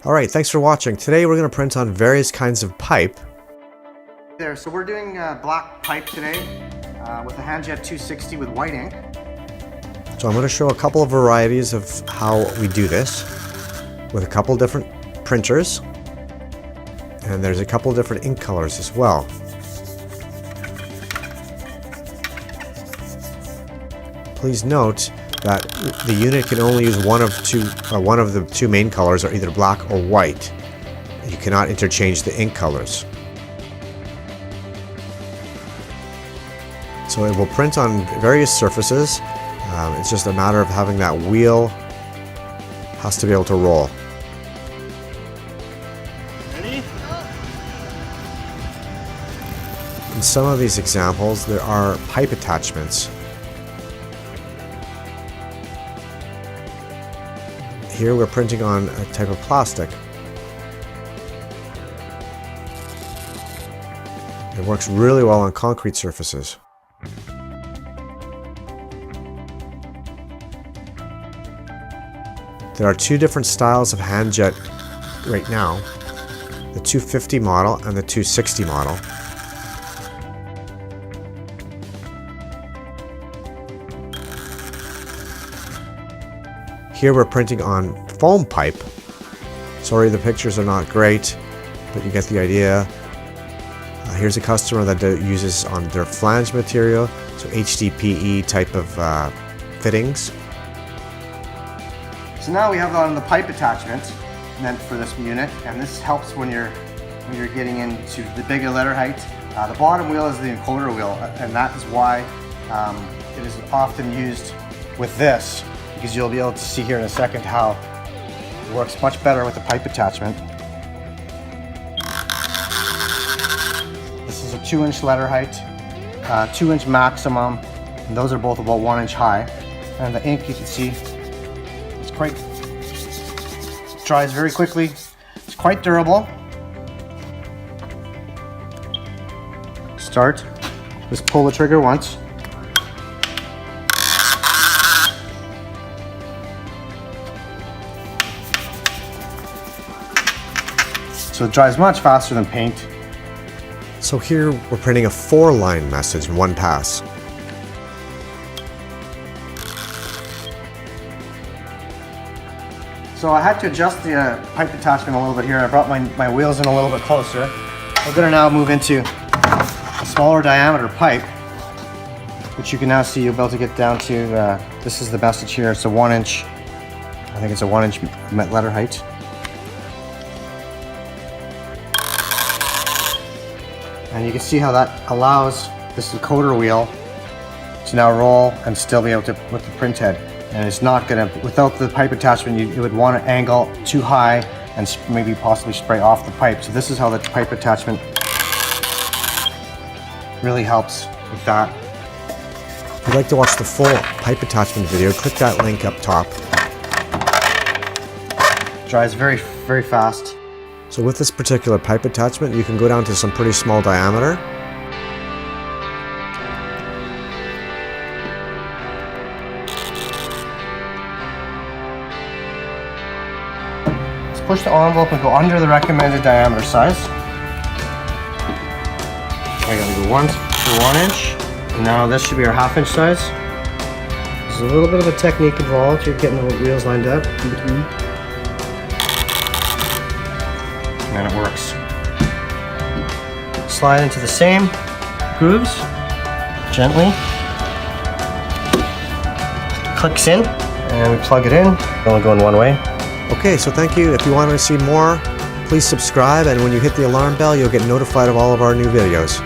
Alright, thanks for watching. Today we're going to print on various kinds of pipe. There, so we're doing black pipe today with a Handjet 260 with white ink. So I'm going to show a couple of varieties of how we do this with a couple different printers. And there's a couple different ink colors as well. Please note that the unit can only use one of the two main colors, are either black or white. You cannot interchange the ink colors. So it will print on various surfaces. It's just a matter of having that wheel has to be able to roll. Ready? In some of these examples, there are pipe attachments. Here we're printing on a type of plastic. It works really well on concrete surfaces. There are two different styles of Handjet right now, the 250 model and the 260 model. Here we're printing on foam pipe. Sorry, the pictures are not great, but you get the idea. Here's a customer that uses on their flange material, so HDPE type of fittings. So now we have on the pipe attachment meant for this unit, and this helps when you're getting into the bigger letter height. The bottom wheel is the encoder wheel, and that is why it is often used with this, because you'll be able to see here in a second how it works much better with the pipe attachment. This is a 2-inch letter height, 2-inch maximum, and those are both about 1 inch high. And the ink, you can see, it's quite, it dries very quickly. It's quite durable. Start, just pull the trigger once. So it dries much faster than paint. So here we're printing a 4-line message in one pass. So I had to adjust the pipe attachment a little bit here. I brought my wheels in a little bit closer. We're going to now move into a smaller diameter pipe, which you can now see you'll be able to get down to, this is the message here. It's a 1 inch, I think it's a 1 inch letter height. And you can see how that allows this encoder wheel to now roll and still be able to with the print head. And it's not going to, without the pipe attachment, you would want to angle too high and maybe possibly spray off the pipe. So this is how the pipe attachment really helps with that. If you'd like to watch the full pipe attachment video, click that link up top. Dries very, very fast. So with this particular pipe attachment, you can go down to some pretty small diameter. Let's push the envelope and go under the recommended diameter size. I gotta go 1 inch. And now this should be our 1/2 inch size. There's a little bit of a technique involved. You're getting the wheels lined up in between. And it works. Slide into the same grooves, gently. Clicks in, and we plug it in. Only going one way. Okay, so thank you. If you want to see more, please subscribe, and when you hit the alarm bell, you'll get notified of all of our new videos.